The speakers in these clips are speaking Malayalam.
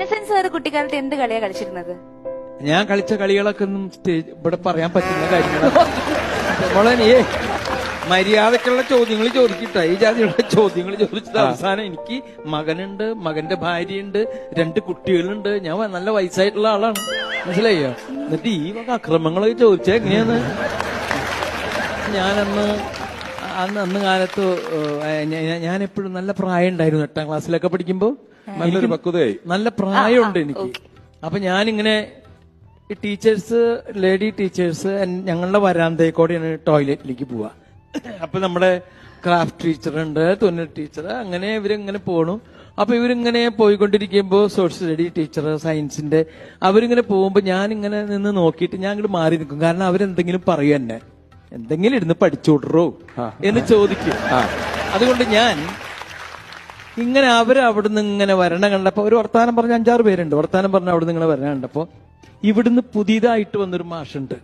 ഇന്നസെൻസ് സാർ കുട്ടിക്കാലത്ത് എന്ത് കളിയാ കളിച്ചിരുന്നത്? ഞാൻ കളിച്ച കളികളൊക്കെ ഒന്നും ഇവിടെ പറയാൻ പറ്റുന്ന കാര്യങ്ങളാണ്. മോളെ നീ മര്യാദക്കുള്ള ചോദ്യങ്ങൾ ചോദിക്കട്ടെ. ഈ ജാതിയുള്ള ചോദ്യങ്ങൾ ചോദിച്ചത് അവസാനം എനിക്ക് മകനുണ്ട്, മകന്റെ ഭാര്യയുണ്ട്, 2 കുട്ടികളുണ്ട്. ഞാൻ നല്ല വയസ്സായിട്ടുള്ള ആളാണ്, മനസ്സിലായോ? എന്നിട്ട് ഈ വക അക്രമങ്ങളൊക്കെ ചോദിച്ചാ എങ്ങനെയാന്ന്? അന്ന് കാലത്ത് ഞാൻ എപ്പോഴും നല്ല പ്രായം ഉണ്ടായിരുന്നു. 8ാം ക്ലാസ്സിലൊക്കെ പഠിക്കുമ്പോ നല്ലൊരു പക്വതയായി, നല്ല പ്രായമുണ്ട് എനിക്ക്. അപ്പൊ ഞാനിങ്ങനെ ടീച്ചേഴ്സ്, ലേഡി ടീച്ചേഴ്സ് ഞങ്ങളുടെ വരാന്തേക്കൂടെയാണ് ടോയ്ലറ്റിലേക്ക് പോവാ. അപ്പൊ നമ്മുടെ ക്രാഫ്റ്റ് ടീച്ചറുണ്ട്, തുന്നൽ ടീച്ചർ, അങ്ങനെ ഇവരിങ്ങനെ പോണു. അപ്പൊ ഇവരിങ്ങനെ പോയിക്കൊണ്ടിരിക്കുമ്പോ സോഷ്യൽ സ്റ്റഡി ടീച്ചർ, സയൻസിന്റെ, അവരിങ്ങനെ പോകുമ്പോ ഞാനിങ്ങനെ നിന്ന് നോക്കിയിട്ട് ഞാൻ ഇങ്ങോട്ട് മാറി നിൽക്കും. കാരണം അവരെന്തെങ്കിലും പറയും, എന്നെ എന്തെങ്കിലും ഇരുന്ന് പഠിച്ചോടറോ എന്ന് ചോദിക്കും. അതുകൊണ്ട് ഞാൻ ഇങ്ങനെ അവരവിടുന്ന് ഇങ്ങനെ വരണ കണ്ടപ്പോ ഒരു വർത്താനം പറഞ്ഞ 5-6 പേരുണ്ട്. വർത്താനം പറഞ്ഞ അവിടുന്ന് ഇങ്ങനെ വരണ കണ്ടപ്പോ ഇവിടുന്ന് പുതിയതായിട്ട് വന്നൊരു മാഷുണ്ട്.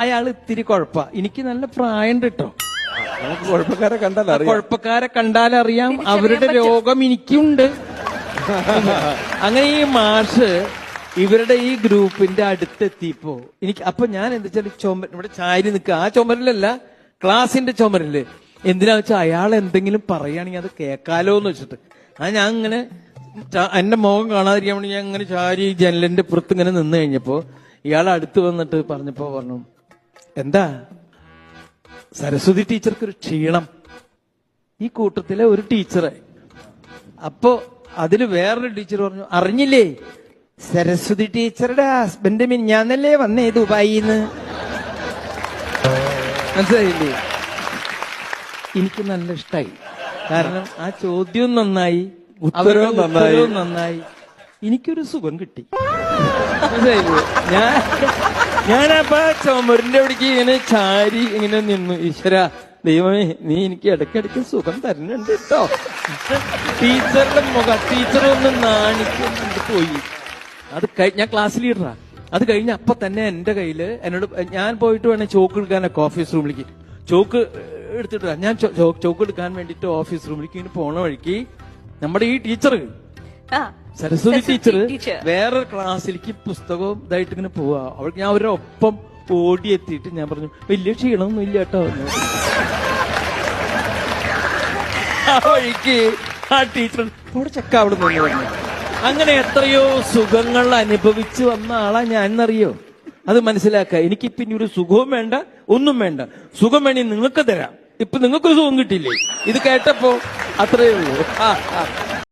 അയാൾ ഇത്തിരി കുഴപ്പാ. എനിക്ക് നല്ല പ്രായമുണ്ട് കേട്ടോ. കുഴപ്പക്കാരെ കണ്ടാലറിയാം അവരുടെ രോഗം എനിക്കുണ്ട്. അങ്ങനെ ഈ മാഷ് ഇവരുടെ ഈ ഗ്രൂപ്പിന്റെ അടുത്തെത്തിയപ്പോ അപ്പൊ ഞാൻ എന്താ വെച്ചാൽ ഇവിടെ ചാരി നിൽക്കുക. ആ ചുമരിലല്ല, ക്ലാസിന്റെ ചുമരില്. എന്തിനാ വെച്ചാൽ അയാൾ എന്തെങ്കിലും പറയുകയാണെങ്കിൽ അത് കേൾക്കാലോ എന്ന് വെച്ചിട്ട് ഞാൻ ഇങ്ങനെ എന്റെ മുഖം കാണാതിരിക്കാൻ വേണ്ടി ഞാൻ ഇങ്ങനെ ചാരി ജനലിന്റെ പുറത്ത് ഇങ്ങനെ നിന്ന് കഴിഞ്ഞപ്പോ ഇയാൾ അടുത്ത് വന്നിട്ട് പറഞ്ഞു, എന്താ സരസ്വതി ടീച്ചർക്കൊരു ക്ഷീണം, ഈ കൂട്ടത്തിലെ ഒരു ടീച്ചറെ. അപ്പോ അതില് വേറൊരു ടീച്ചർ പറഞ്ഞു, അറിഞ്ഞില്ലേ സരസ്വതി ടീച്ചറുടെ ഹസ്ബൻഡ് മിനിഞ്ഞാന്നല്ലേ വന്നേ ദുബായിന്ന്. മനസ്സിലായില്ലേ? എനിക്ക് നല്ല ഇഷ്ടായി. കാരണം ആ ചോദ്യവും നന്നായി, ഉത്തരവും നന്നായി. എനിക്കൊരു സുഖം കിട്ടി. മനസ്സിലായില്ലേ? ഞാനപ്പ ചുമരിന്റെ അവിടേക്ക് ഇങ്ങനെ ചാരി ഇങ്ങനെ നിന്നു. ഈശ്വര ദൈവമേ, നീ എനിക്ക് ഇടയ്ക്കിടയ്ക്ക് സുഖം തരുന്നുണ്ട് കേട്ടോ. ടീച്ചറുടെ മുഖം, ടീച്ചറൊന്ന് നാണിക്കുന്നുണ്ട് പോയി. അത് ഞാൻ ക്ലാസ് ലീഡറാ. അത് കഴിഞ്ഞ അപ്പൊ തന്നെ എന്റെ കയ്യില് എന്നോട്, ഞാൻ പോയിട്ട് വേണേ ചോക്ക് എടുക്കാനൊക്കെ ഓഫീസ് റൂമിലേക്ക് ചോക്ക് എടുത്തിട്ട് ഞാൻ ചോക്ക് എടുക്കാൻ വേണ്ടിട്ട് ഓഫീസ് റൂമിലേക്ക് ഇങ്ങനെ പോണ വഴിക്ക് നമ്മുടെ ഈ ടീച്ചർ സരസ്വതി ടീച്ചർ വേറൊരു ക്ലാസ്സിലേക്ക് പുസ്തകവും ഇതായിട്ട് ഇങ്ങനെ പോവാ. അവൾക്ക് ഞാൻ അവരുടെ ഒപ്പം ഓടിയെത്തിയിട്ട് ഞാൻ പറഞ്ഞു, വലിയ ക്ഷീണമൊന്നും ഇല്ല കേട്ടോ. ആ വഴിക്ക് ആ ടീച്ചർ അവിടെ ചെക്ക അവിടെ നിന്ന് പറഞ്ഞു. അങ്ങനെ എത്രയോ സുഖങ്ങൾ അനുഭവിച്ചു വന്ന ആളാ ഞാൻ എന്നറിയോ? അത് മനസ്സിലാക്കുക. എനിക്ക് പിന്നെ ഒരു സുഖവും വേണ്ട, ഒന്നും വേണ്ട. സുഖം വേണമെങ്കിൽ നിങ്ങൾക്ക് തരാം. ഇപ്പൊ നിങ്ങൾക്ക് സുഖം കിട്ടിയില്ലേ? ഇത് കേട്ടപ്പോ അത്രയേ ഉള്ളൂ.